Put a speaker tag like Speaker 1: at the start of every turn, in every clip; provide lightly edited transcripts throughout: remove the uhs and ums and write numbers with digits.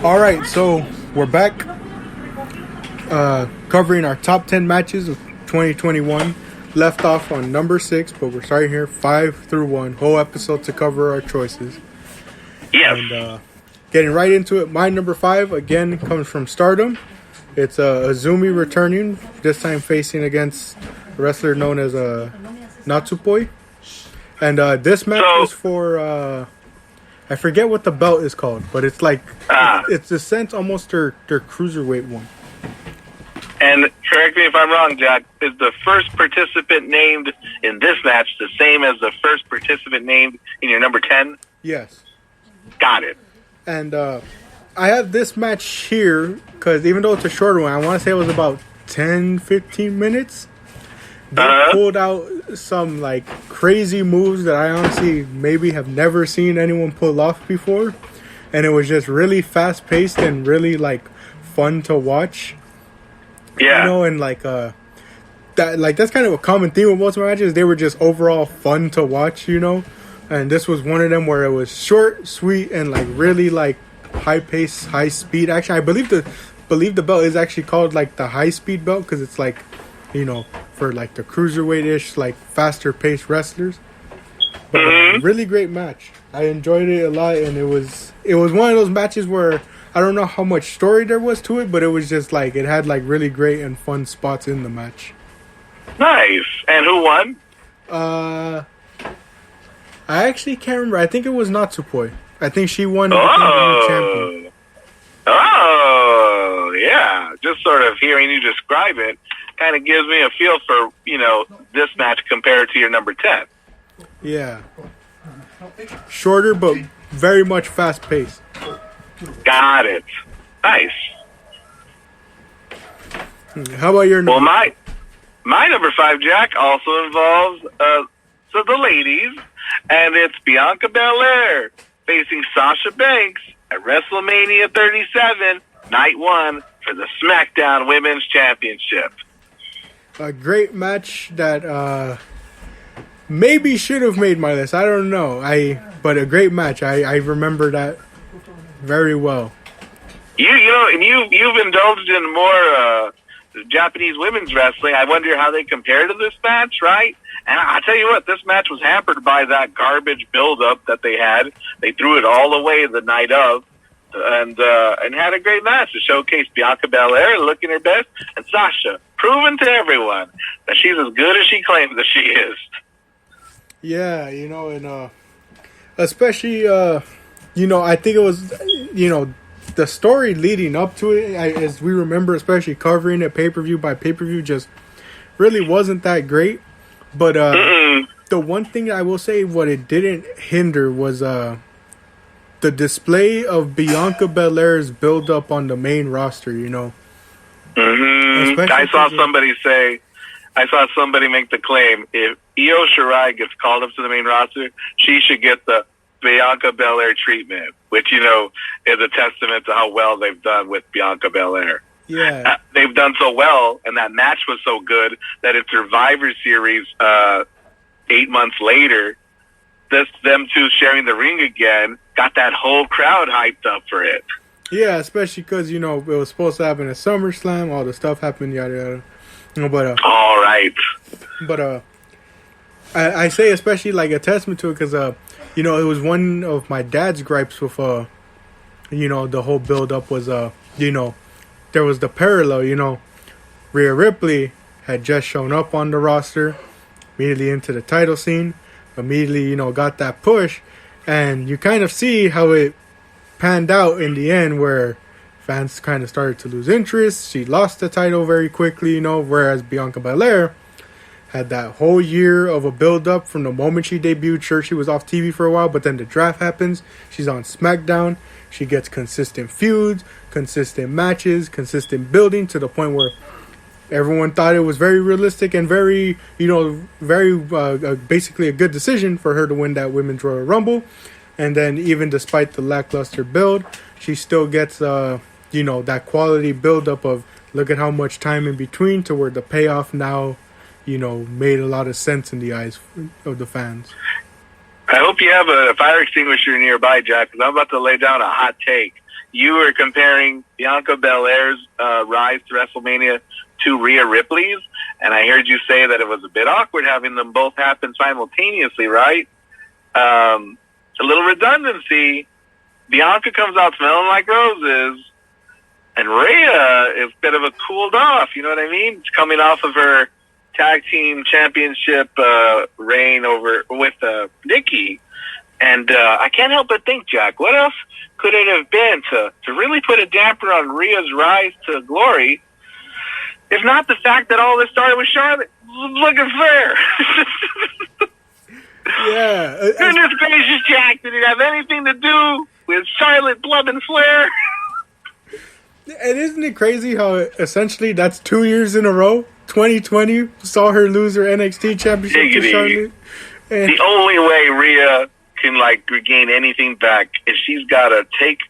Speaker 1: All right, so we're back covering our top 10 matches of 2021. Left off on number 6, but we're starting here 5 through 1. Whole episode to cover our choices.
Speaker 2: Yes.
Speaker 1: And getting right into it, my number 5 again comes from Stardom. It's Azumi returning, this time facing against a wrestler known as Natsupoi. And this match was for I forget what the belt is called, but it's like it's a sense almost their cruiserweight one.
Speaker 2: And correct me if I'm wrong, Jack. Is the first participant named in this match the same as the first participant named in your number 10?
Speaker 1: Yes.
Speaker 2: Got it.
Speaker 1: And I have this match here because even though it's a shorter one, I want to say it was about 10, 15 minutes. They pulled out some like crazy moves that I honestly maybe have never seen anyone pull off before, and it was just really fast paced and really like fun to watch.
Speaker 2: Yeah,
Speaker 1: you know, and like that's kind of a common theme with most matches. They were just overall fun to watch, you know. And this was one of them where it was short, sweet, and like really like high pace, high speed. Actually, I believe the belt is actually called like the high speed belt because it's like, you know, for like the cruiserweight-ish, like faster paced wrestlers. But really great match. I enjoyed it a lot, and it was one of those matches where I don't know how much story there was to it, but it was just like it had like really great and fun spots in the match.
Speaker 2: Nice. And who won?
Speaker 1: I actually can't remember. I think it was Natsupoi. I think she won the new champion.
Speaker 2: Oh, yeah. Just sort of hearing you describe it kind of gives me a feel for, you know, this match compared to your number 10.
Speaker 1: Yeah. Shorter, but very much fast-paced.
Speaker 2: Got it. Nice.
Speaker 1: How about your number?
Speaker 2: Well, my number 5, Jack, also involves the ladies, and it's Bianca Belair facing Sasha Banks at WrestleMania 37, Night 1, for the SmackDown Women's Championship.
Speaker 1: A great match that maybe should have made my list. I don't know. But a great match. I remember that very well.
Speaker 2: You know, and you've indulged in more Japanese women's wrestling. I wonder how they compare to this match, right? And I tell you what, this match was hampered by that garbage build-up that they had. They threw it all away the night of, and had a great match to showcase Bianca Belair looking her best, and Sasha proving to everyone that she's as good as she claims that she is.
Speaker 1: Yeah, you know, and especially, you know, I think it was, you know, the story leading up to it, as we remember, especially covering it pay-per-view by pay-per-view, just really wasn't that great. But the one thing I will say, what it didn't hinder was the display of Bianca Belair's build-up on the main roster, you know.
Speaker 2: I saw somebody make the claim, if Io Shirai gets called up to the main roster, she should get the Bianca Belair treatment, which, you know, is a testament to how well they've done with Bianca Belair.
Speaker 1: Yeah.
Speaker 2: They've done so well, and that match was so good that in Survivor Series 8 months later, them two sharing the ring again got that whole crowd hyped up for it.
Speaker 1: Yeah, especially because, you know, it was supposed to happen at SummerSlam, all the stuff happened, yada, yada. You know, but,
Speaker 2: all right.
Speaker 1: But I say especially like a testament to it because, you know, it was one of my dad's gripes with, you know, the whole build-up was, you know, there was the parallel, you know, Rhea Ripley had just shown up on the roster, immediately into the title scene, immediately, you know, got that push, and you kind of see how it panned out in the end where fans kind of started to lose interest. She lost the title very quickly, you know, whereas Bianca Belair had that whole year of a build-up from the moment she debuted. Sure, she was off TV for a while, but then the draft happens. She's on SmackDown. She gets consistent feuds, consistent matches, consistent building to the point where everyone thought it was very realistic and very, you know, very basically a good decision for her to win that Women's Royal Rumble. And then even despite the lackluster build, she still gets, you know, that quality build-up of look at how much time in between to where the payoff now, you know, made a lot of sense in the eyes of the fans.
Speaker 2: I hope you have a fire extinguisher nearby, Jack, because I'm about to lay down a hot take. you were comparing Bianca Belair's rise to WrestleMania to Rhea Ripley's, and I heard you say that it was a bit awkward having them both happen simultaneously, right? A little redundancy. Bianca comes out smelling like roses, and Rhea is a bit of a cooled off, you know what I mean? It's coming off of her tag team championship reign with Nikki. And I can't help but think, Jack, what else could it have been to really put a damper on Rhea's rise to glory, if not the fact that all this started with Charlotte looking fair?
Speaker 1: Yeah.
Speaker 2: Goodness gracious, Jack, did it have anything to do with Charlotte Blood and Flair?
Speaker 1: And isn't it crazy how essentially that's 2 years in a row? 2020 saw her lose her NXT championship to Charlotte. And
Speaker 2: the only way Rhea can regain anything back is she's got to take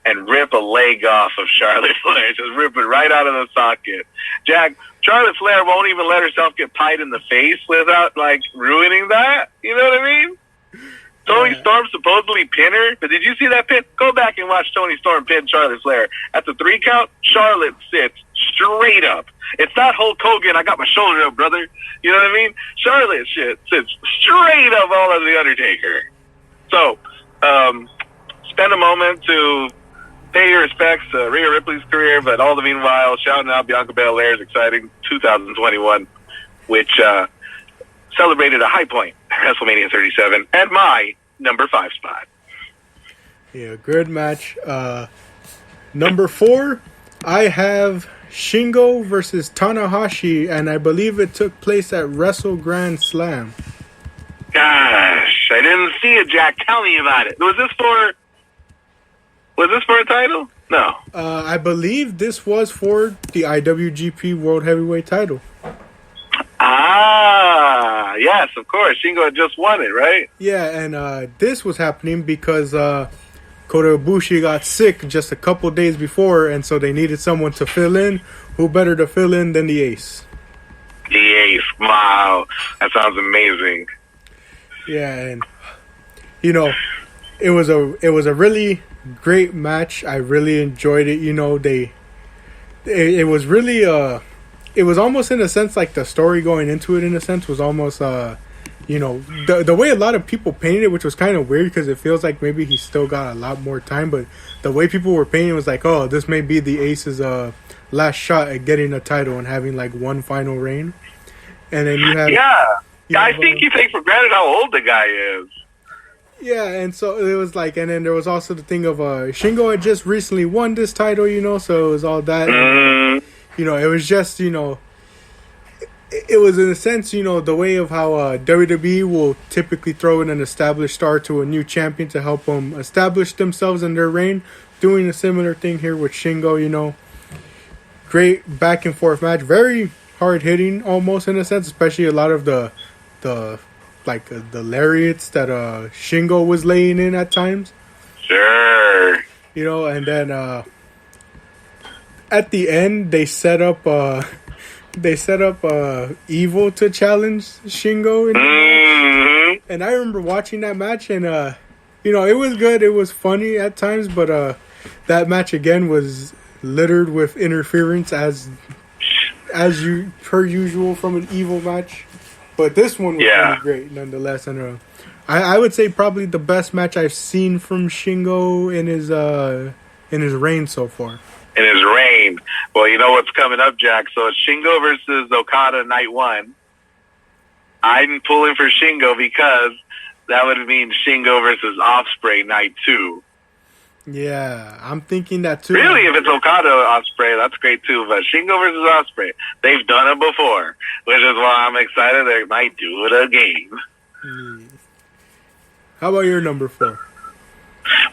Speaker 2: and rip a leg off of Charlotte Flair. Just rip it right out of the socket. Jack, Charlotte Flair won't even let herself get pied in the face without ruining that. You know what I mean? Tony Storm supposedly pinned her, but did you see that pin? Go back and watch Tony Storm pin Charlotte Flair. At the 3 count, Charlotte sits straight up. It's not Hulk Hogan, I got my shoulder up, brother. You know what I mean? Charlotte sits straight up all of the Undertaker. So, spend a moment to pay your respects to Rhea Ripley's career, but all the meanwhile, shouting out Bianca Belair's exciting 2021, which celebrated a high point at WrestleMania 37 at my number 5 spot.
Speaker 1: Yeah, good match. Number 4, I have Shingo versus Tanahashi, and I believe it took place at Wrestle Grand Slam.
Speaker 2: Gosh, I didn't see it, Jack. Tell me about it. Was this for a title? No.
Speaker 1: I believe this was for the IWGP World Heavyweight title.
Speaker 2: Ah, yes, of course. Shingo had just won it, right?
Speaker 1: Yeah, and this was happening because Kota Ibushi got sick just a couple days before, and so they needed someone to fill in. Who better to fill in than the Ace?
Speaker 2: The Ace. Wow. That sounds amazing.
Speaker 1: Yeah, and it was a really great match. I really enjoyed it. It was really it was almost in a sense like the story going into it in a sense was almost the way a lot of people painted it, which was kind of weird because it feels like maybe he still got a lot more time, but the way people were painting it was like, oh, this may be the Ace's last shot at getting a title and having one final reign. And then you have
Speaker 2: I think you take for granted how old the guy is.
Speaker 1: Yeah, and so it was and then there was also the thing of Shingo had just recently won this title, so it was all that. And, it was just, it was in a sense, the way of how WWE will typically throw in an established star to a new champion to help them establish themselves in their reign. Doing a similar thing here with Shingo, great back and forth match, very hard hitting almost in a sense, especially a lot of the lariats that Shingo was laying in at times.
Speaker 2: Sure.
Speaker 1: And then at the end they set up Evil to challenge Shingo. And I remember watching that match, and it was good. It was funny at times, but that match again was littered with interference as per usual from an Evil match. But this one was really great, nonetheless. And I would say probably the best match I've seen from Shingo in his reign so far.
Speaker 2: In his reign. Well, you know what's coming up, Jack. So it's Shingo versus Okada night 1. I'm pulling for Shingo because that would mean Shingo versus Ospreay night 2.
Speaker 1: Yeah, I'm thinking that too.
Speaker 2: Really, if it's Okada Ospreay, that's great too. But Shingo versus Ospreay, they've done it before, which is why I'm excited they might do it again.
Speaker 1: How about your number 4?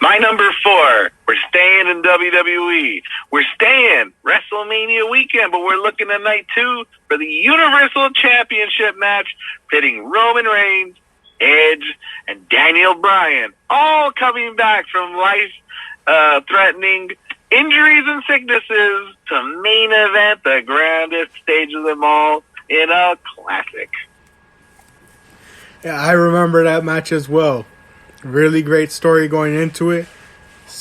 Speaker 2: My number 4, we're staying in WWE. We're staying WrestleMania weekend, but we're looking at night 2 for the Universal Championship match pitting Roman Reigns, Edge, and Daniel Bryan, all coming back from life-threatening injuries and sicknesses to main event the grandest stage of them all in a classic.
Speaker 1: Yeah, I remember that match as well. Really great story going into it.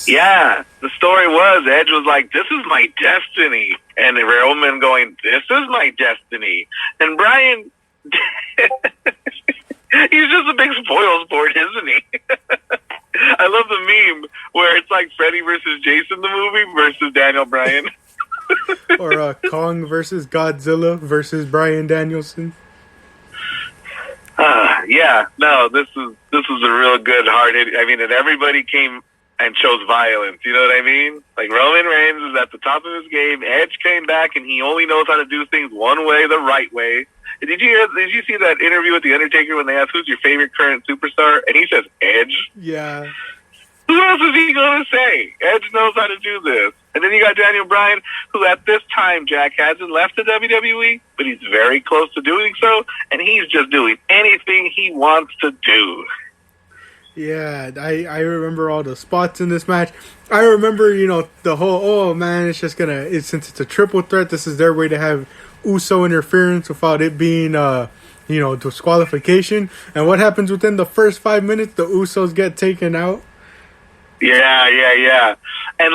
Speaker 2: Yeah, the story was Edge was like, "This is my destiny," and Roman going, "This is my destiny," and Brian, he's just a big spoil sport, isn't he? I love the meme where it's like Freddy versus Jason, the movie, versus Daniel Bryan.
Speaker 1: Or Kong versus Godzilla versus Bryan Danielson.
Speaker 2: Yeah, no, this is a real good hard hit. I mean, and everybody came and chose violence. You know what I mean? Like Roman Reigns is at the top of his game. Edge came back and he only knows how to do things one way, the right way. Did you see that interview with the Undertaker when they asked who's your favorite current superstar, and he says Edge?
Speaker 1: Yeah.
Speaker 2: Who else is he going to say? Edge knows how to do this. And then you got Daniel Bryan, who at this time, Jack, hasn't left the WWE, but he's very close to doing so, and he's just doing anything he wants to do.
Speaker 1: Yeah, I remember all the spots in this match. I remember, the whole, oh man, it's just since it's a triple threat, this is their way to have Uso interference without it being, disqualification. And what happens within the first 5 minutes? The Usos get taken out.
Speaker 2: Yeah. And,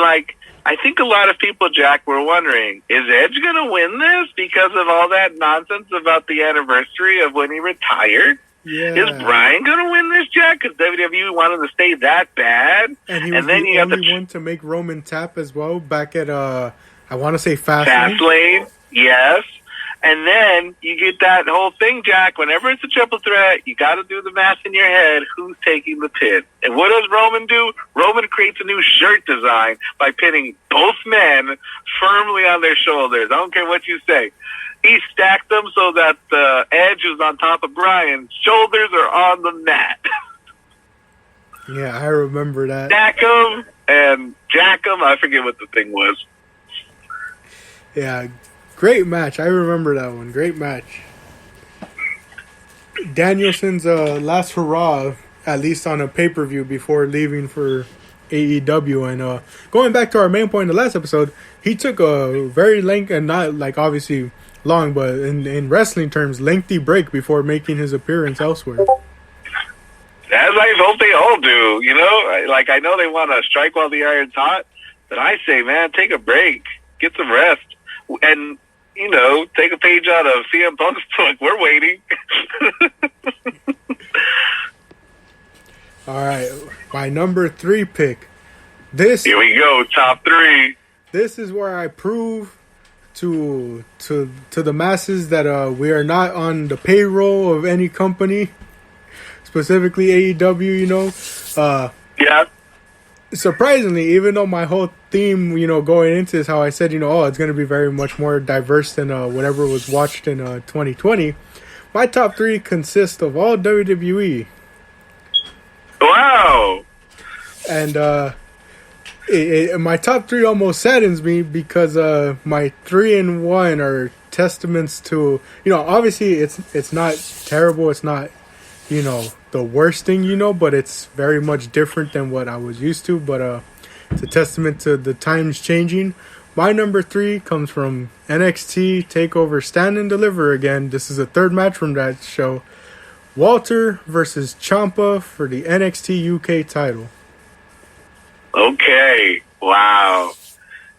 Speaker 2: I think a lot of people, Jack, were wondering, is Edge going to win this because of all that nonsense about the anniversary of when he retired?
Speaker 1: Yeah.
Speaker 2: Is Bryan going to win this, Jack? Because WWE wanted to stay that bad.
Speaker 1: And he was the only one to make Roman tap as well back at, I want to say
Speaker 2: Fastlane. Yes. And then you get that whole thing, Jack. Whenever it's a triple threat, you got to do the math in your head. Who's taking the pin? And what does Roman do? Roman creates a new shirt design by pinning both men firmly on their shoulders. I don't care what you say. He stacked them so that the Edge is on top of Bryan's shoulders are on the mat.
Speaker 1: Yeah, I remember that.
Speaker 2: Stack them and jack them. I forget what the thing was.
Speaker 1: Yeah. Great match. I remember that one. Great match. Danielson's last hurrah, at least on a pay-per-view before leaving for AEW. And going back to our main point in the last episode, he took a very lengthy, and not obviously long, but in wrestling terms, lengthy break before making his appearance elsewhere.
Speaker 2: As I hope they all do, I know they want to strike while the iron's hot, but I say, man, take a break. Get some rest. And take a page out of CM Punk's book. We're waiting.
Speaker 1: All right, my number 3 pick. Here
Speaker 2: we go, top 3.
Speaker 1: This is where I prove to the masses that we are not on the payroll of any company, specifically AEW.
Speaker 2: Yeah.
Speaker 1: Surprisingly, even though my whole theme, going into this, how I said, it's going to be very much more diverse than whatever was watched in 2020, my top 3 consist of all WWE.
Speaker 2: Wow!
Speaker 1: And my top 3 almost saddens me because my 3 and 1 are testaments to, obviously it's not terrible, it's not, the worst thing, but it's very much different than what I was used to. But it's a testament to the times changing. My number 3 comes from NXT TakeOver Stand and Deliver again. This is the 3rd match from that show. Walter versus Ciampa for the NXT UK title.
Speaker 2: Okay. Wow.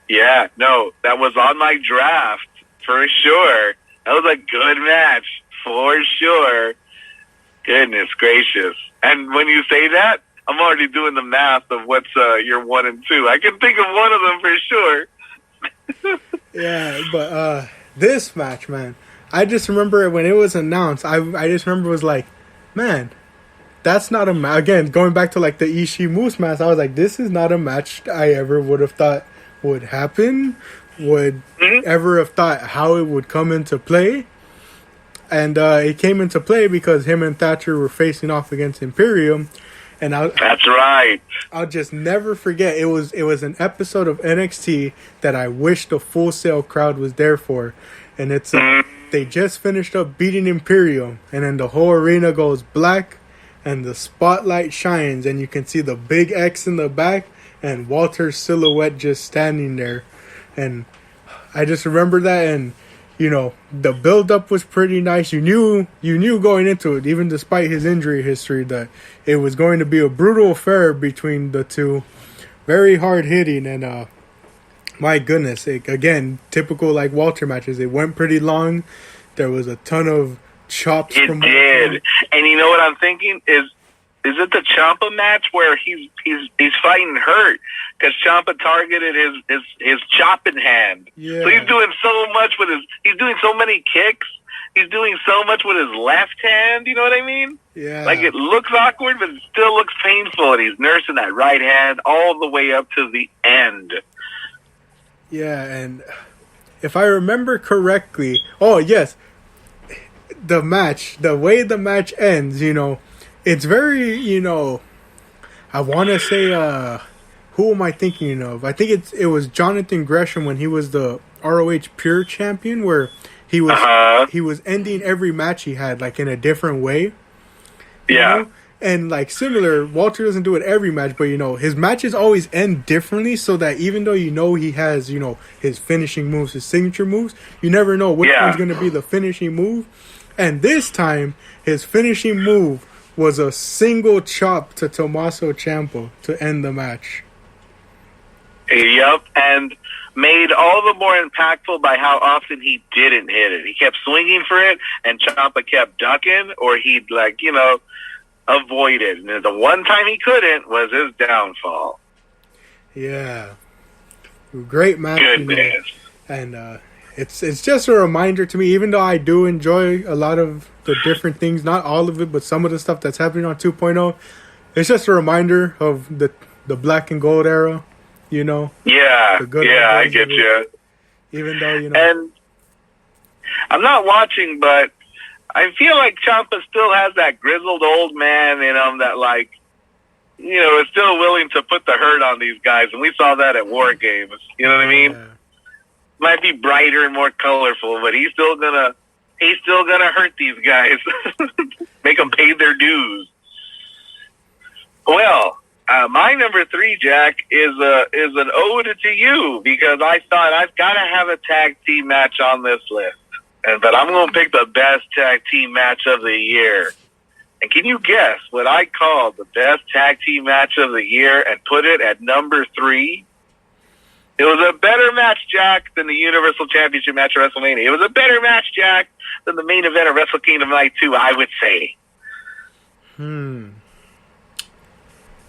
Speaker 2: Yeah. No, that was on my draft for sure. That was a good match for sure. Goodness gracious. And when you say that, I'm already doing the math of what's your 1 and 2. I can think of one of them for sure.
Speaker 1: Yeah, but this match, man, I just remember when it was announced, I just remember it was like, man, that's not a match. Again, going back to the Ishii Moose match, I was like, this is not a match I ever would have thought would happen, would ever have thought how it would come into play. And it came into play because him and Thatcher were facing off against Imperium. And
Speaker 2: that's right.
Speaker 1: I'll just never forget. It was an episode of NXT that I wish the Full Sail crowd was there for. And it's they just finished up beating Imperium, and then the whole arena goes black, and the spotlight shines, and you can see the big X in the back, and Walter's silhouette just standing there. And I just remember that, and the build-up was pretty nice. You knew going into it, even despite his injury history, that it was going to be a brutal affair between the two. very hard hitting, and my goodness, again, typical like Walter matches. It went pretty long. There was a ton of chops.
Speaker 2: It did, and you know what I'm thinking is it the Ciampa match where he's fighting hurt because Ciampa targeted his chopping hand.
Speaker 1: Yeah.
Speaker 2: So he's doing so much with he's doing so many kicks. He's doing so much with his left hand. You know what I mean?
Speaker 1: Yeah.
Speaker 2: Like it looks awkward, but it still looks painful, and he's nursing that right hand all the way up to the end.
Speaker 1: Yeah, and if I remember correctly, oh yes, the way the match ends, it's very, I want to say, who am I thinking of? I think it was Jonathan Gresham when he was the ROH Pure Champion, where he was ending every match he had like in a different way.
Speaker 2: Yeah.
Speaker 1: And like similar, Walter doesn't do it every match, but his matches always end differently, so that even though he has his finishing moves, his signature moves, you never know which one's going to be the finishing move. And this time, his finishing move was a single chop to Tommaso Ciampa to end the match.
Speaker 2: Yep, and made all the more impactful by how often he didn't hit it. He kept swinging for it, and Ciampa kept ducking, or he'd avoid it. And the one time he couldn't was his downfall.
Speaker 1: Yeah, great match.
Speaker 2: Goodness.
Speaker 1: And it's just a reminder to me, even though I do enjoy a lot of the different things, not all of it, but some of the stuff that's happening on 2.0, it's just a reminder of the black and gold era. Yeah,
Speaker 2: I get you.
Speaker 1: Even though,
Speaker 2: And I'm not watching, but I feel like Ciampa still has that grizzled old man in him that, is still willing to put the hurt on these guys. And we saw that at War Games. You know what I mean?
Speaker 1: Yeah.
Speaker 2: Might be brighter and more colorful, but he's still gonna hurt these guys. Make them pay their dues. Well, my number 3, Jack, is an ode to you, because I thought I've got to have a tag team match on this list, but I'm going to pick the best tag team match of the year. And can you guess what I called the best tag team match of the year and put it at number 3? It was a better match, Jack, than the Universal Championship match at WrestleMania. It was a better match, Jack, than the main event of Wrestle Kingdom Night 2, I would say.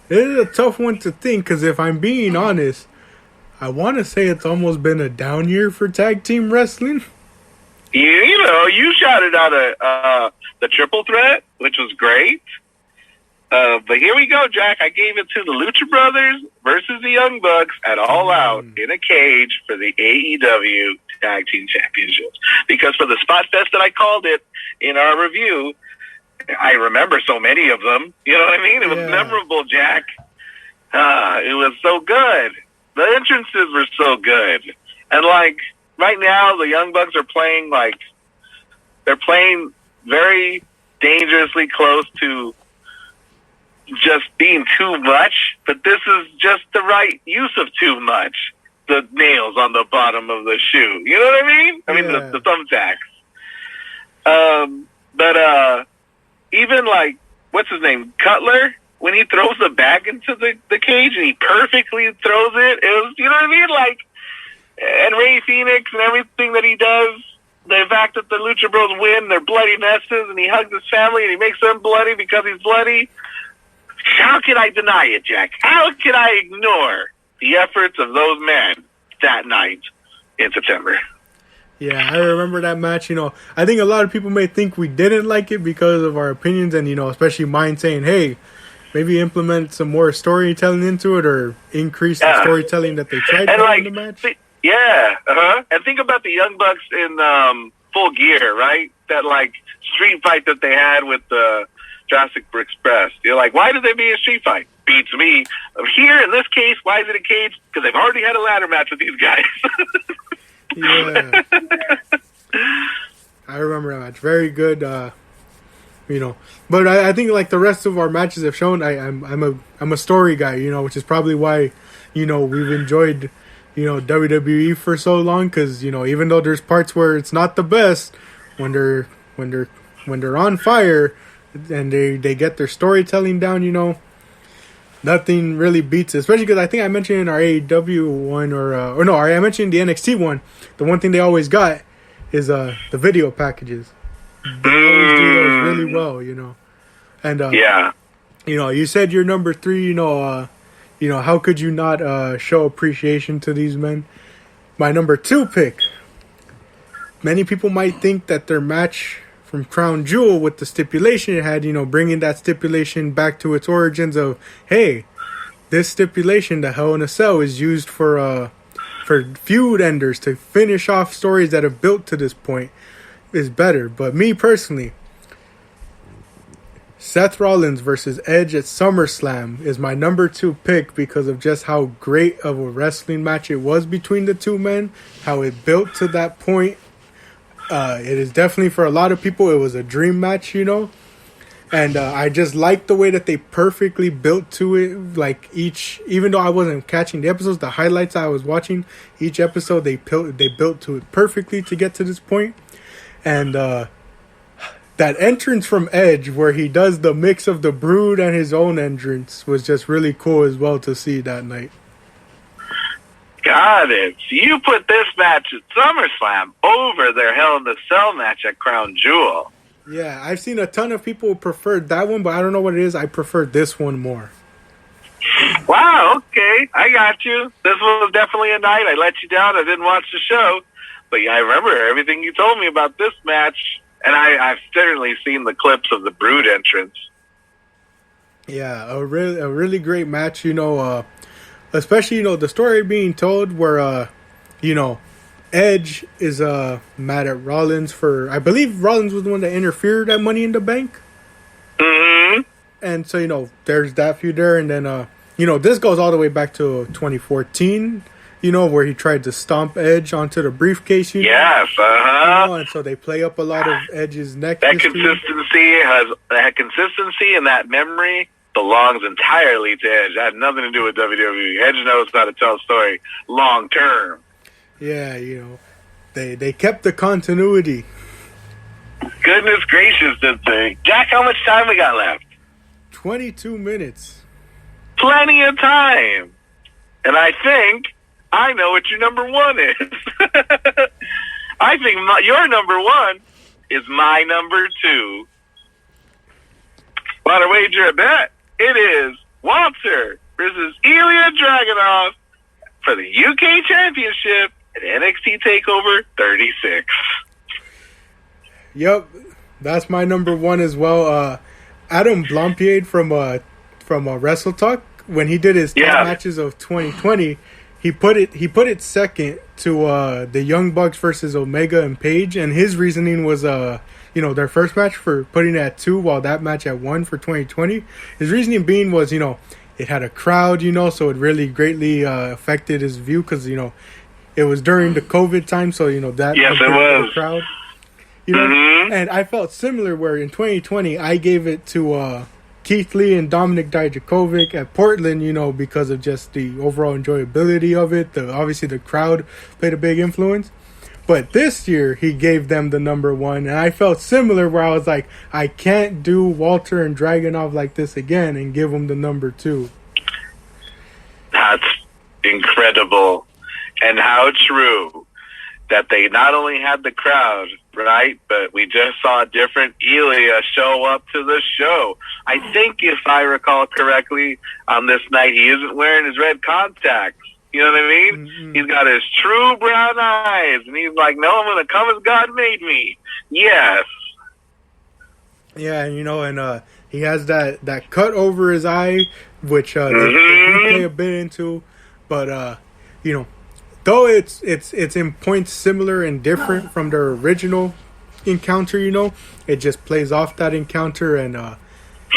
Speaker 1: It is a tough one to think, because if I'm being honest, I want to say it's almost been a down year for tag team wrestling.
Speaker 2: You shouted out the triple threat, which was great. But here we go, Jack. I gave it to the Lucha Brothers versus the Young Bucks at All Out in a cage for the AEW Tag Team Championships. Because for the Spot Fest that I called it in our review, I remember so many of them. You know what I mean? It was memorable, Jack. It was so good. The entrances were so good. And, right now, the Young Bucks are playing, they're playing very dangerously close to just being too much, but this is just the right use of too much. The nails on the bottom of the shoe. You know what I mean? I mean, the thumbtacks. But even what's his name? Cutler, when he throws the bag into the cage and he perfectly throws it, it was, you know what I mean? And Ray Phoenix and everything that he does, the fact that the Lucha Bros win, their bloody messes, and he hugs his family and he makes them bloody because he's bloody. How can I deny it, Jack? How can I ignore the efforts of those men that night in September?
Speaker 1: Yeah, I remember that match. I think a lot of people may think we didn't like it because of our opinions, and especially mine saying, hey, maybe implement some more storytelling into it, or increase the storytelling that they tried to do in the match.
Speaker 2: And think about the Young Bucks in Full Gear, right? That street fight that they had with the Jurassic Express. You're like, why did they be a street fight? Beats me. Here, in this case, why is it a cage? Because they've already had a ladder match with these guys.
Speaker 1: Yeah. I remember that match. Very good, But I think the rest of our matches have shown, I'm a story guy, which is probably why, we've enjoyed, WWE for so long, because, even though there's parts where it's not the best, when they're on fire and they get their storytelling down, nothing really beats it. Especially because I think I mentioned in our AEW one or no, I mentioned the NXT one. The one thing they always got is the video packages. They always do those really well, you know. And you know, you said you're number 3. You know, how could you not show appreciation to these men? My number 2 pick. Many people might think that their match from Crown Jewel with the stipulation it had, you know, bringing that stipulation back to its origins of, hey, this stipulation, the Hell in a Cell, is used for feud enders to finish off stories that have built to this point, is better. But me personally, Seth Rollins versus Edge at SummerSlam is my number 2 pick because of just how great of a wrestling match it was between the two men, how it built to that point. It is definitely, for a lot of people, it was a dream match, you know. And I just like the way that they perfectly built to it. Like even though I wasn't catching the episodes, the highlights I was watching, each episode they built to it perfectly to get to this point. And that entrance from Edge where he does the mix of the Brood and his own entrance was just really cool as well to see that night.
Speaker 2: Got it. So you put this match at SummerSlam over their Hell in the Cell match at Crown Jewel.
Speaker 1: Yeah, I've seen a ton of people prefer that one, but I don't know what it is. I prefer this one more.
Speaker 2: Wow, okay. I got you. This was definitely a night. I let you down. I didn't watch the show. But yeah, I remember everything you told me about this match. And I've certainly seen the clips of the Brood entrance. Yeah,
Speaker 1: a really great match, you know, especially, you know, the story being told where, you know, Edge is mad at Rollins for, I believe Rollins was the one that interfered at Money in the Bank.
Speaker 2: Mm-hmm.
Speaker 1: And so, you know, there's that feud there. And then, you know, this goes all the way back to 2014. You know, where he tried to stomp Edge onto the briefcase. You know?
Speaker 2: Yes,
Speaker 1: You know, and so they play up a lot of Edge's neck.
Speaker 2: That consistency and that memory belongs entirely to Edge. It had nothing to do with WWE. Edge knows how to tell a story long term.
Speaker 1: Yeah, you know, they kept the continuity.
Speaker 2: Goodness gracious, did they? Jack, how much time we got left?
Speaker 1: 22 minutes.
Speaker 2: Plenty of time. And I think I know what your number 1 is. I think your number 1 is my number 2. Want to wager a bet? It is Walter versus Ilya Dragunov for the UK Championship at NXT TakeOver 36.
Speaker 1: Yep, that's my number 1 as well. Adam Blampied from Wrestle Talk, when he did his top matches of 2020, he put it second to the Young Bucks versus Omega and Page, and his reasoning was you know, their first match for putting it at 2 while that match at 1 for 2020. His reasoning being was, you know, it had a crowd, you know, so it really greatly affected his view because, you know, it was during the COVID time, so, you know, that
Speaker 2: yes, it was.
Speaker 1: The crowd. You know, and I felt similar where in 2020 I gave it to Keith Lee and Dominic Dijakovic at Portland, you know, because of just the overall enjoyability of it. Obviously the crowd played a big influence. But this year he gave them the number 1, and I felt similar where I was like, I can't do Walter and Dragunov like this again and give them the number 2.
Speaker 2: That's incredible. And how true that they not only had the crowd, right, but we just saw a different Ilya show up to the show. I think, if I recall correctly, on this night he isn't wearing his red contacts. You know what I mean? Mm-hmm. He's got his true brown eyes, and he's like, no, I'm going to come as God made me. Yes.
Speaker 1: Yeah, you know, and he has that cut over his eye, which they play a bit into. But, you know, though it's in points similar and different from their original encounter, you know, it just plays off that encounter, and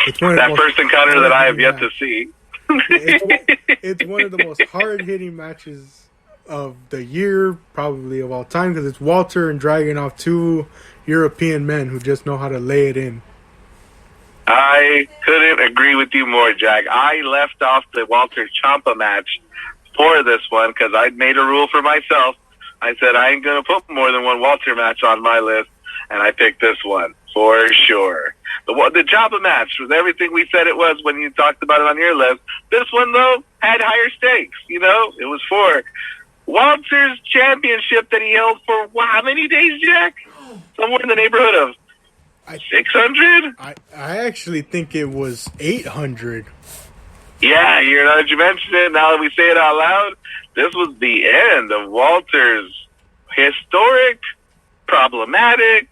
Speaker 1: it's one of
Speaker 2: that first encounter that I have yet to see.
Speaker 1: It's one of the most hard-hitting matches of the year, probably of all time, because it's Walter and Dragunov, 2 European men who just know how to lay it in.
Speaker 2: I couldn't agree with you more, Jack. I left off the Walter Ciampa match for this one because I'd made a rule for myself. I said I ain't going to put more than one Walter match on my list, and I picked this one for sure. The Ciampa match was everything we said it was when you talked about it on your list. This one, though, had higher stakes, you know? It was for Walter's championship that he held for, how many days, Jack? Somewhere in the neighborhood of 600?
Speaker 1: I actually think it was 800.
Speaker 2: Yeah, you know, that you mentioned it, now that we say it out loud, this was the end of Walter's historic, problematic,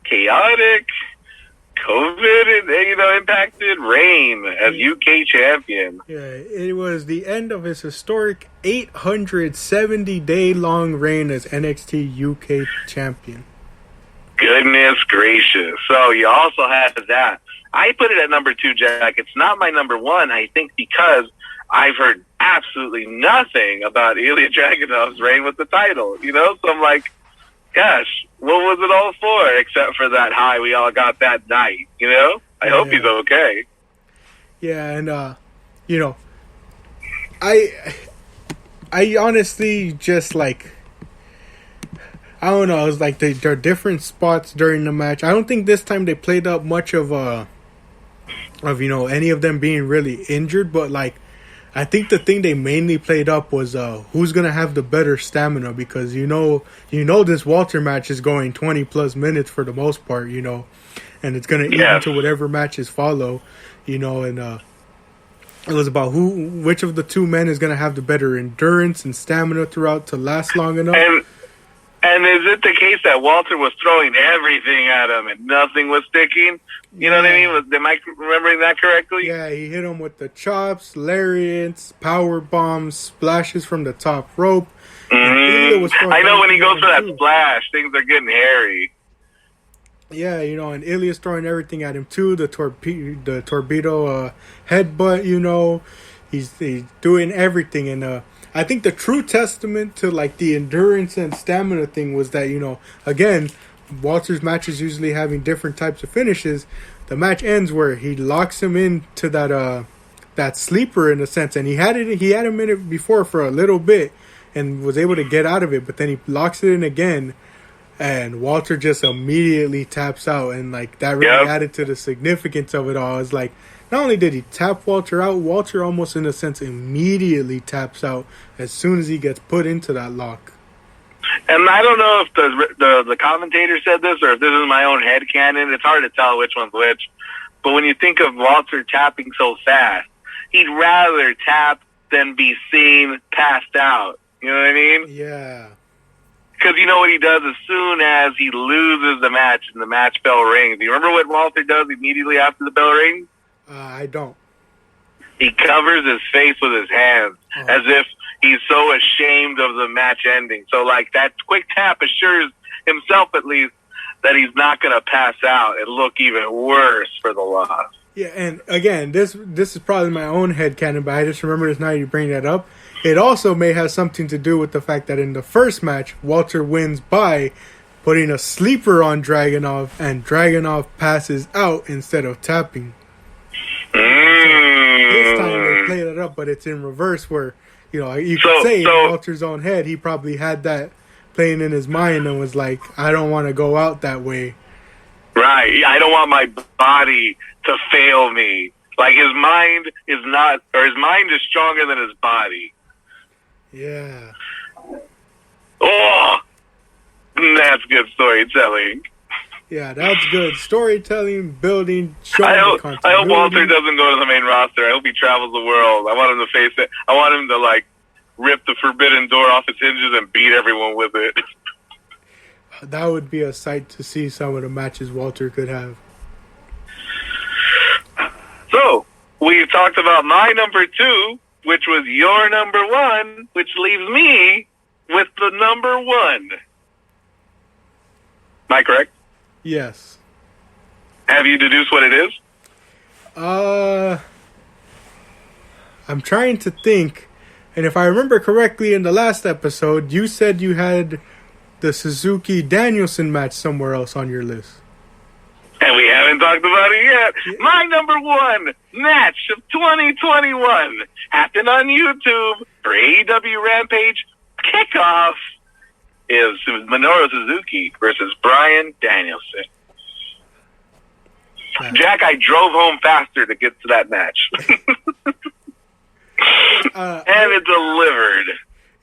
Speaker 2: chaotic, COVID, impacted reign as UK champion.
Speaker 1: Yeah, it was the end of his historic 870-day-long reign as NXT UK champion.
Speaker 2: Goodness gracious. So you also had that. I put it at number 2, Jack. It's not my number 1, I think, because I've heard absolutely nothing about Ilya Dragunov's reign with the title, you know? So I'm like, gosh, what was it all for except for that high we all got that night, you know? I hope he's okay.
Speaker 1: Yeah, and, I honestly just, like, I don't know, it was like there are different spots during the match. I don't think this time they played up much of any of them being really injured, but, like, I think the thing they mainly played up was who's gonna have the better stamina, because you know this Walter match is going 20+ minutes for the most part, and it's gonna eat into whatever matches follow, and it was about which of the two men is gonna have the better endurance and stamina throughout to last long enough.
Speaker 2: And is it the case that Walter was throwing everything at him and nothing was sticking? You know what I mean? Am I remembering that correctly?
Speaker 1: Yeah, he hit him with the chops, lariats, power bombs, splashes from the top rope.
Speaker 2: Mm-hmm. I know when he goes for that splash, things are getting hairy.
Speaker 1: Yeah, and Ilya's throwing everything at him too. The torpedo headbutt, he's doing everything. And I think the true testament to, like, the endurance and stamina thing was that, again, Walter's matches usually having different types of finishes. The match ends where he locks him into that sleeper, in a sense, and he had him in it before for a little bit and was able to get out of it, but then he locks it in again, and Walter just immediately taps out, and, like, that really added to the significance of it all. It's like, not only did he tap Walter out, Walter almost, in a sense, immediately taps out as soon as he gets put into that lock.
Speaker 2: And I don't know if the commentator said this or if this is my own headcanon. It's hard to tell which one's which. But when you think of Walter tapping so fast, he'd rather tap than be seen passed out. You know what I mean?
Speaker 1: Yeah.
Speaker 2: Because you know what he does as soon as he loses the match and the match bell rings? Do you remember what Walter does immediately after the bell rings?
Speaker 1: I don't.
Speaker 2: He covers his face with his hands as if he's so ashamed of the match ending. So, like, that quick tap assures himself, at least, that he's not going to pass out and look even worse for the loss.
Speaker 1: Yeah, and again, this is probably my own headcanon, but I just remember this now you bring that up. It also may have something to do with the fact that in the first match, Walter wins by putting a sleeper on Dragunov, and Dragunov passes out instead of tapping. This time they played it up, but it's in reverse where, you could say in Walter's own head, he probably had that playing in his mind and was like, I don't want to go out that way.
Speaker 2: Right. I don't want my body to fail me. Like, his mind is stronger than his body.
Speaker 1: Yeah.
Speaker 2: Oh, that's good storytelling.
Speaker 1: Yeah, that's good. Storytelling, building, showing
Speaker 2: I hope
Speaker 1: continuity.
Speaker 2: Walter doesn't go to the main roster. I hope he travels the world. I want him to face it. I want him to, like, rip the forbidden door off its hinges and beat everyone with it.
Speaker 1: That would be a sight to see, some of the matches Walter could have.
Speaker 2: So, we talked about my number 2, which was your number 1, which leaves me with the number 1. Am I correct?
Speaker 1: Yes.
Speaker 2: Have you deduced what it is?
Speaker 1: I'm trying to think. And if I remember correctly, in the last episode, you said you had the Suzuki-Danielson match somewhere else on your list.
Speaker 2: And we haven't talked about it yet. Yeah. My number 1 match of 2021 happened on YouTube for AEW Rampage Kickoff is Minoru Suzuki versus Bryan Danielson. Jack, I drove home faster to get to that match. And it delivered.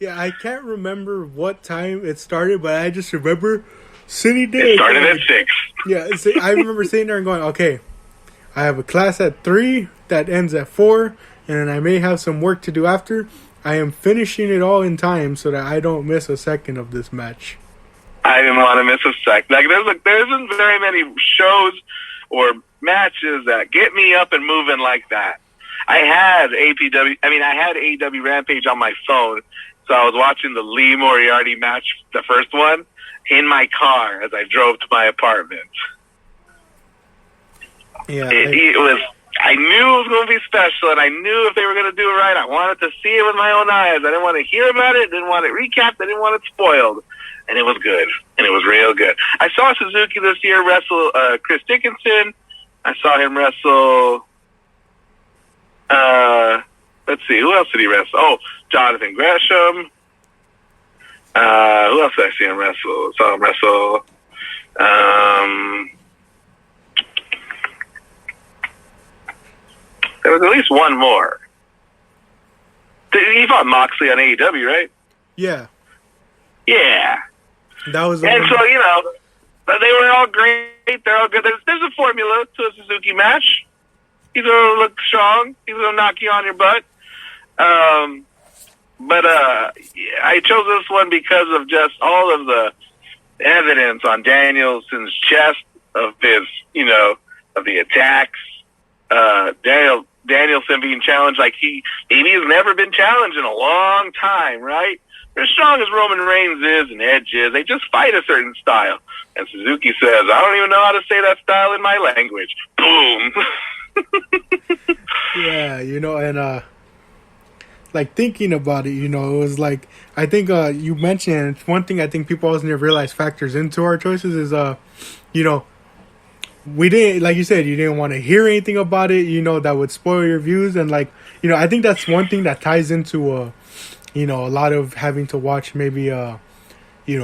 Speaker 1: Yeah, I can't remember what time it started, but I just remember sitting there.
Speaker 2: It started at 6.
Speaker 1: Yeah, I remember sitting there and going, okay, I have a class at 3 that ends at 4, and then I may have some work to do after. I am finishing it all in time so that I don't miss a second of this match.
Speaker 2: I didn't want to miss a second. There isn't very many shows or matches that get me up and moving like that. I had AEW Rampage on my phone, so I was watching the Lee Moriarty match, the first one, in my car as I drove to my apartment.
Speaker 1: Yeah,
Speaker 2: I knew it was going to be special, and I knew if they were going to do it right, I wanted to see it with my own eyes. I didn't want to hear about it, didn't want it recapped, I didn't want it spoiled. And it was good, and it was real good. I saw Suzuki this year wrestle Chris Dickinson. I saw him wrestle... let's see, who else did he wrestle? Oh, Jonathan Gresham. Who else did I see him wrestle? Saw him wrestle. There was at least one more. He fought Moxley on AEW, right?
Speaker 1: Yeah.
Speaker 2: Yeah.
Speaker 1: That was.
Speaker 2: And so they were all great. They're all good. There's a formula to a Suzuki match. He's gonna look strong. He's gonna knock you on your butt. But I chose this one because of just all of the evidence on Danielson's chest of his, of the attacks. Danielson being challenged like he has never been challenged in a long time, right? They're as strong as Roman Reigns is and Edge is. They just fight a certain style. And Suzuki says, I don't even know how to say that style in my language. Boom.
Speaker 1: Yeah, and like thinking about it, it was like, I think you mentioned one thing I think people always need to realize factors into our choices is, we didn't, like you said, you didn't want to hear anything about it, that would spoil your views. And like, I think that's one thing that ties into, a lot of having to watch maybe, like the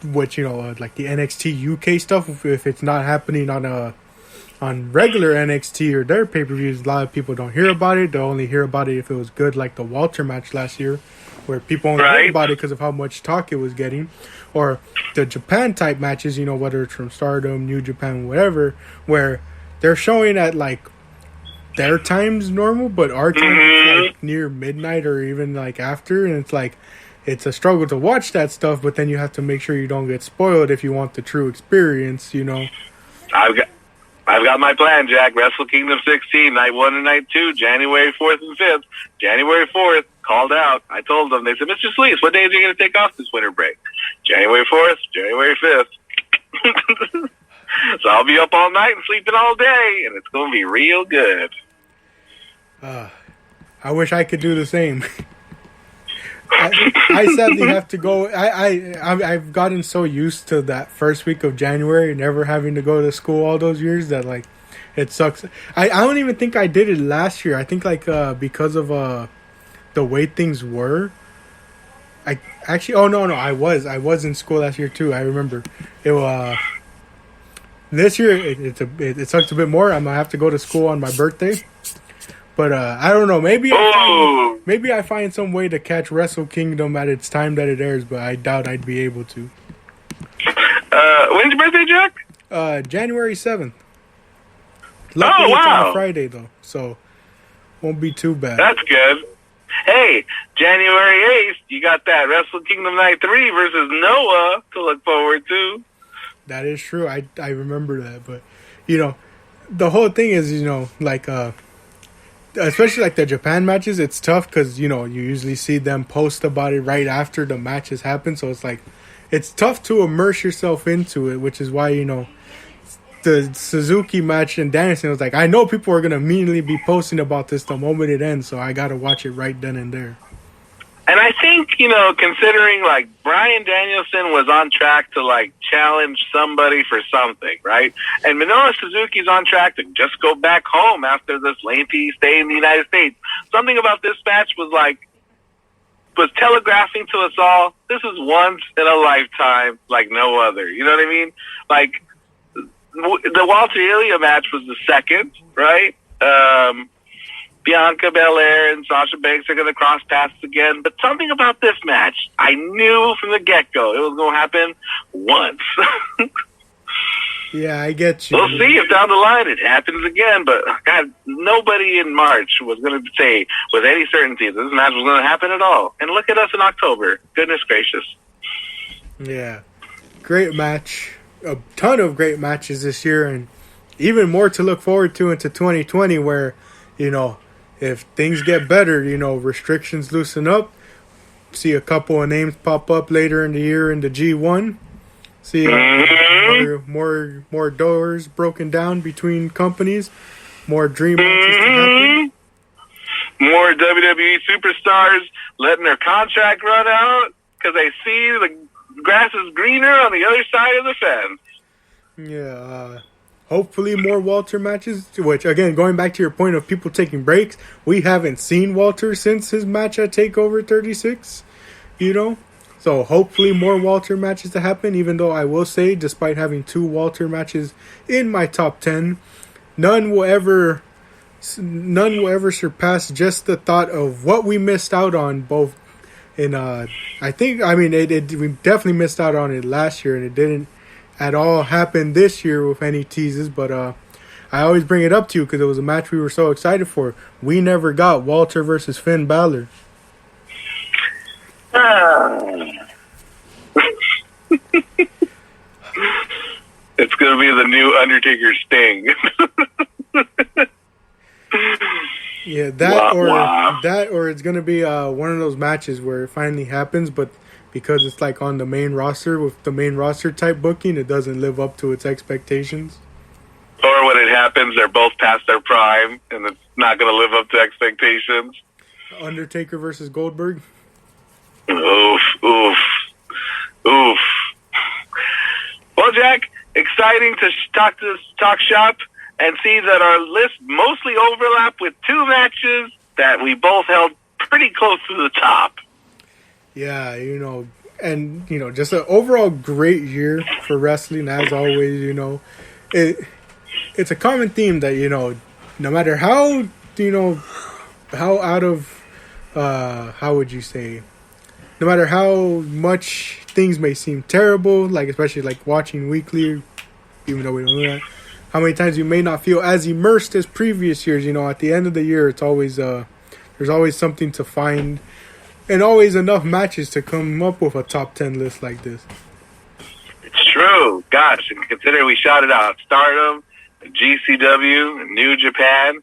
Speaker 1: NXT UK stuff, if it's not happening on regular NXT or their pay-per-views. A lot of people don't hear about it. They'll only hear about it if it was good, like the Walter match last year, where people only heard about it because of how much talk it was getting. Or the Japan type matches, whether it's from Stardom, New Japan, whatever, where they're showing at like their time's normal, but our time is like near midnight or even like after, and it's like it's a struggle to watch that stuff, but then you have to make sure you don't get spoiled if you want the true experience,
Speaker 2: I've got my plan, Jack. Wrestle Kingdom 16, night 1 and night 2, January 4th and 5th. January 4th, called out. I told them, they said, Mr. Sleece, what days are you going to take off this winter break? January 4th, January 5th. So I'll be up all night and sleeping all day, and it's going to be real good.
Speaker 1: I wish I could do the same. I sadly have to go. I've gotten so used to that first week of January, never having to go to school all those years, that like it sucks. I don't even think I did it last year. I think like because of the way things were. I was in school last year too. I remember it. This year it sucks a bit more. I'm gonna have to go to school on my birthday. But I don't know. Maybe I find some way to catch Wrestle Kingdom at its time that it airs, but I doubt I'd be able to.
Speaker 2: When's your birthday, Jack?
Speaker 1: January 7th. Luckily, it's on a Friday though, so won't be too bad.
Speaker 2: That's good. Hey, January 8th, you got that Wrestle Kingdom Night 3 versus Noah to look forward to.
Speaker 1: That is true. I remember that, but the whole thing is like especially like the Japan matches, it's tough because you usually see them post about it right after the matches happen, so it's like it's tough to immerse yourself into it, which is why the Suzuki match and Danielson was like, I know people are gonna immediately be posting about this the moment it ends, so I gotta watch it right then and there.
Speaker 2: And I think, considering, like, Bryan Danielson was on track to, like, challenge somebody for something, right? And Minoru Suzuki's on track to just go back home after this lengthy stay in the United States. Something about this match was telegraphing to us all, this is once in a lifetime like no other. You know what I mean? Like, the Walter Ilya match was the second, right? Bianca Belair and Sasha Banks are going to cross paths again. But something about this match, I knew from the get-go it was going to happen once.
Speaker 1: Yeah, I get you.
Speaker 2: We'll see if down the line it happens again. But, God, nobody in March was going to say with any certainty that this match was going to happen at all. And look at us in October. Goodness gracious.
Speaker 1: Yeah. Great match. A ton of great matches this year. And even more to look forward to into 2020 where, you know, if things get better, you know, restrictions loosen up. See a couple of names pop up later in the year in the G1. See more doors broken down between companies. More dream matches to happen.
Speaker 2: More WWE superstars letting their contract run out because they see the grass is greener on the other side of the fence.
Speaker 1: Yeah. Hopefully more Walter matches, which, again, going back to your point of people taking breaks, we haven't seen Walter since his match at TakeOver 36, you know? So hopefully more Walter matches to happen, even though I will say, despite having 2 Walter matches in my top 10, none will ever surpass just the thought of what we missed out on both in, we definitely missed out on it last year, and it didn't at all happen this year with any teases, but I always bring it up to you because it was a match we were so excited for. We never got Walter versus Finn Balor.
Speaker 2: It's going to be the new Undertaker Sting.
Speaker 1: Yeah, that or it's going to be one of those matches where it finally happens, but because it's like on the main roster with the main roster type booking, it doesn't live up to its expectations.
Speaker 2: Or when it happens, they're both past their prime, and it's not going to live up to expectations.
Speaker 1: Undertaker versus Goldberg.
Speaker 2: Oof. Well, Jack, exciting to talk shop and see that our list mostly overlap with 2 matches that we both held pretty close to the top.
Speaker 1: Yeah, you know, and, you know, just an overall great year for wrestling, as always, you know. It's a common theme that, you know, no matter how, you know, how out of, how would you say, no matter how much things may seem terrible, like especially like watching weekly, even though we don't know that, how many times you may not feel as immersed as previous years, you know, at the end of the year, it's always, there's always something to find. And always enough matches to come up with a top 10 list like this.
Speaker 2: It's true. Gosh, and consider we shouted out Stardom, GCW, New Japan.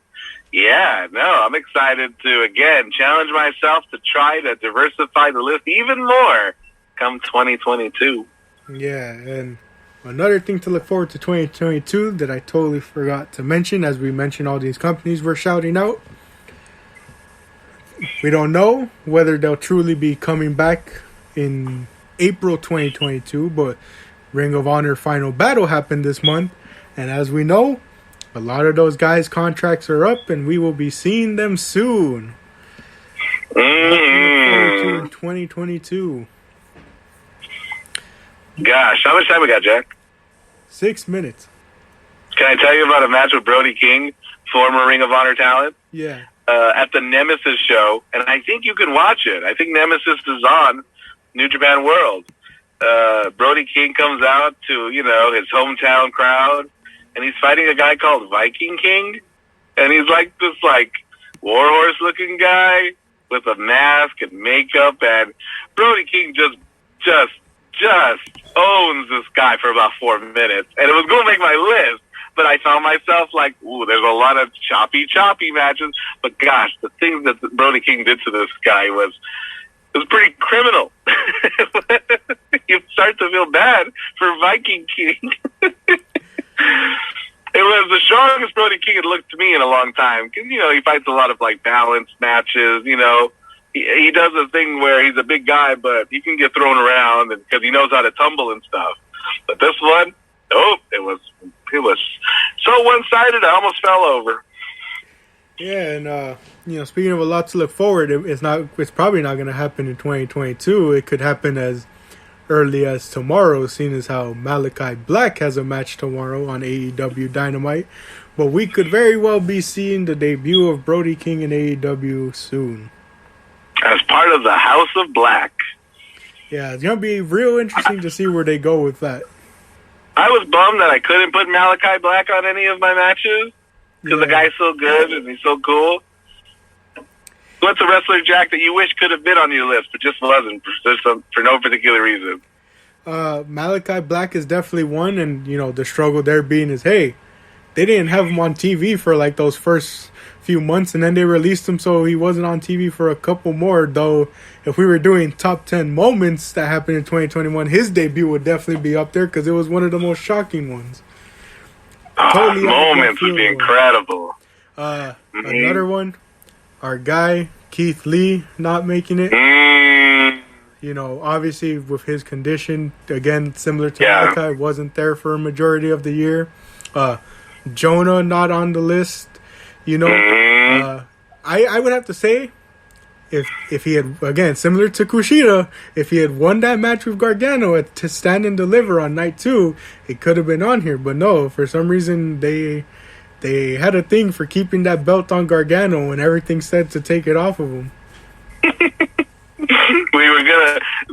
Speaker 2: Yeah, no, I'm excited to, again, challenge myself to try to diversify the list even more come 2022.
Speaker 1: Yeah, and another thing to look forward to 2022 that I totally forgot to mention as we mentioned all these companies we're shouting out. We don't know whether they'll truly be coming back in April 2022, but Ring of Honor Final Battle happened this month, and as we know, a lot of those guys' contracts are up, and we will be seeing them soon. In 2022.
Speaker 2: Gosh, how much time we got, Jack?
Speaker 1: 6 minutes.
Speaker 2: Can I tell you about a match with Brody King, former Ring of Honor talent?
Speaker 1: Yeah.
Speaker 2: At the Nemesis show, and I think you can watch it. I think Nemesis is on New Japan World. Brody King comes out to, you know, his hometown crowd, and he's fighting a guy called Viking King, and he's like this, like, warhorse-looking guy with a mask and makeup, and Brody King just owns this guy for about 4 minutes, and it was going to make my list. But I found myself like, ooh, there's a lot of choppy matches. But gosh, the things that Brody King did to this guy was pretty criminal. You start to feel bad for Viking King. It was the strongest Brody King had looked to me in a long time. Because, you know, he fights a lot of, like, balanced matches, you know. He does a thing where he's a big guy, but he can get thrown around because he knows how to tumble and stuff. But this one, it was so one-sided I almost fell over.
Speaker 1: Yeah, and you know, speaking of a lot to look forward, it's probably not going to happen in 2022. It could happen as early as tomorrow, seeing as how Malachi Black has a match tomorrow on AEW Dynamite. But we could very well be seeing the debut of Brody King in AEW soon.
Speaker 2: As part of the House of Black.
Speaker 1: Yeah, it's going to be real interesting to see where they go with that.
Speaker 2: I was bummed that I couldn't put Malachi Black on any of my matches because the guy's so good and he's so cool. What's a wrestler, Jack, that you wish could have been on your list but just wasn't for no particular reason?
Speaker 1: Malachi Black is definitely one, and you know the struggle there being is, hey, they didn't have him on TV for like those first few months, and then they released him so he wasn't on TV for a couple more. Though, if we were doing top 10 moments that happened in 2021, his debut would definitely be up there because it was one of the most shocking ones.
Speaker 2: Totally moments would be incredible.
Speaker 1: Another one, our guy Keith Lee not making it. You know, obviously with his condition, again similar to Malachi, wasn't there for a majority of the year. Jonah not on the list. You know, I would have to say, if he had, again, similar to Kushida, if he had won that match with Gargano to Stand and Deliver on night 2, it could have been on here. But no, for some reason, they had a thing for keeping that belt on Gargano and everything said to take it off of him.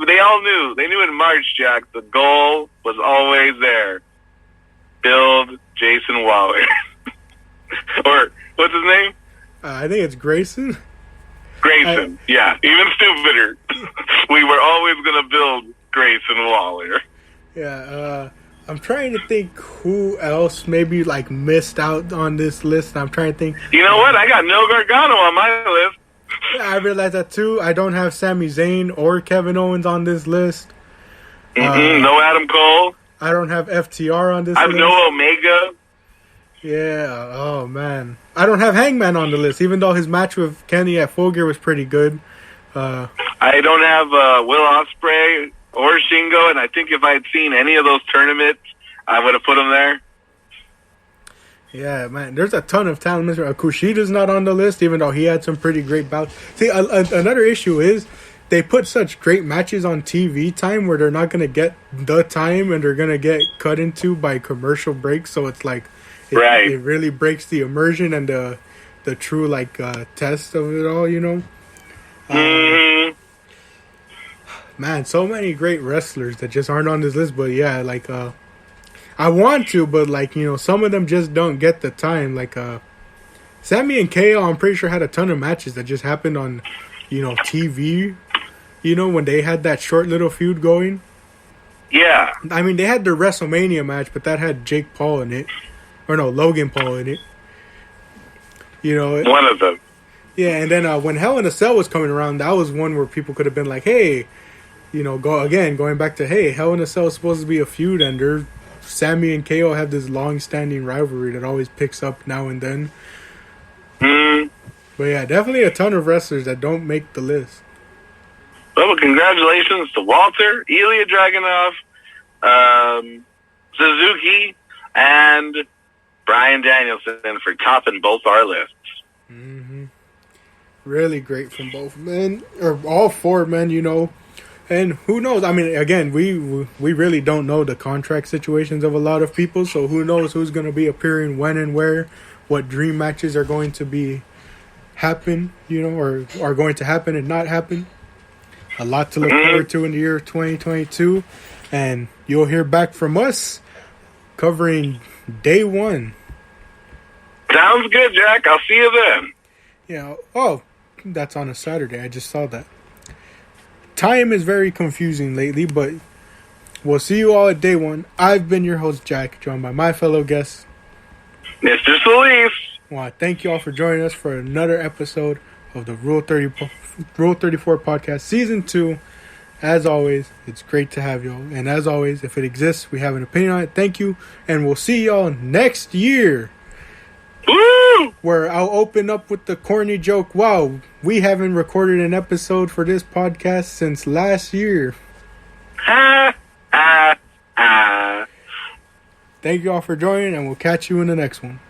Speaker 2: They all knew. They knew in March, Jack, the goal was always there. Build Jason Waller. Or, what's his name?
Speaker 1: I think it's Grayson.
Speaker 2: Grayson, yeah. Even stupider. We were always going to build Grayson Waller.
Speaker 1: Yeah, I'm trying to think who else maybe like missed out on this list. I'm trying to think.
Speaker 2: You know what? I got no Gargano on my list.
Speaker 1: I realized that too. I don't have Sami Zayn or Kevin Owens on this list.
Speaker 2: No Adam Cole.
Speaker 1: I don't have FTR on this list.
Speaker 2: I have no Omega.
Speaker 1: Yeah, oh man. I don't have Hangman on the list, even though his match with Kenny at Full Gear was pretty good.
Speaker 2: I don't have Will Ospreay or Shingo, and I think if I had seen any of those tournaments, I would have put him there.
Speaker 1: Yeah, man, there's a ton of talent. Kushida's not on the list, even though he had some pretty great bouts. See, another issue is they put such great matches on TV time where they're not going to get the time and they're going to get cut into by commercial breaks, so it's like... It really breaks the immersion and the true like test of it all, you know. Man, so many great wrestlers that just aren't on this list. But yeah, like I want to, but like you know, some of them just don't get the time. Like Sammy and KO, I'm pretty sure had a ton of matches that just happened on, you know, TV. You know, when they had that short little feud going.
Speaker 2: Yeah.
Speaker 1: I mean, they had their WrestleMania match, but that had Jake Paul in it. Or no, Logan Paul in it. You know,
Speaker 2: one of them.
Speaker 1: Yeah, and then when Hell in a Cell was coming around, that was one where people could have been like, "Hey, you know, going back to hey, Hell in a Cell is supposed to be a feud, and Sammy and KO have this long-standing rivalry that always picks up now and then." But yeah, definitely a ton of wrestlers that don't make the list.
Speaker 2: Well, congratulations to Walter, Ilya Dragunov, Suzuki, and Bryan Danielson for topping both our lists.
Speaker 1: Really great from both men, or all four men, you know. And who knows? I mean, again, we really don't know the contract situations of a lot of people, so who knows who's going to be appearing when and where, what dream matches are going to be happen, you know, or are going to happen and not happen. A lot to look forward to in the year 2022, and you'll hear back from us covering day 1.
Speaker 2: Sounds good, Jack. I'll see you then.
Speaker 1: Yeah. Oh, that's on a Saturday. I just saw that. Time is very confusing lately, but we'll see you all at day 1. I've been your host, Jack, joined by my fellow guest,
Speaker 2: Mr. Solis.
Speaker 1: I want to thank you all for joining us for another episode of the Rule 34 podcast, Season 2. As always, it's great to have y'all. And as always, if it exists, we have an opinion on it. Thank you. And we'll see y'all next year.
Speaker 2: Woo!
Speaker 1: Where I'll open up with the corny joke. Wow, we haven't recorded an episode for this podcast since last year.
Speaker 2: Ha, ha, ha.
Speaker 1: Thank you all for joining, and we'll catch you in the next one.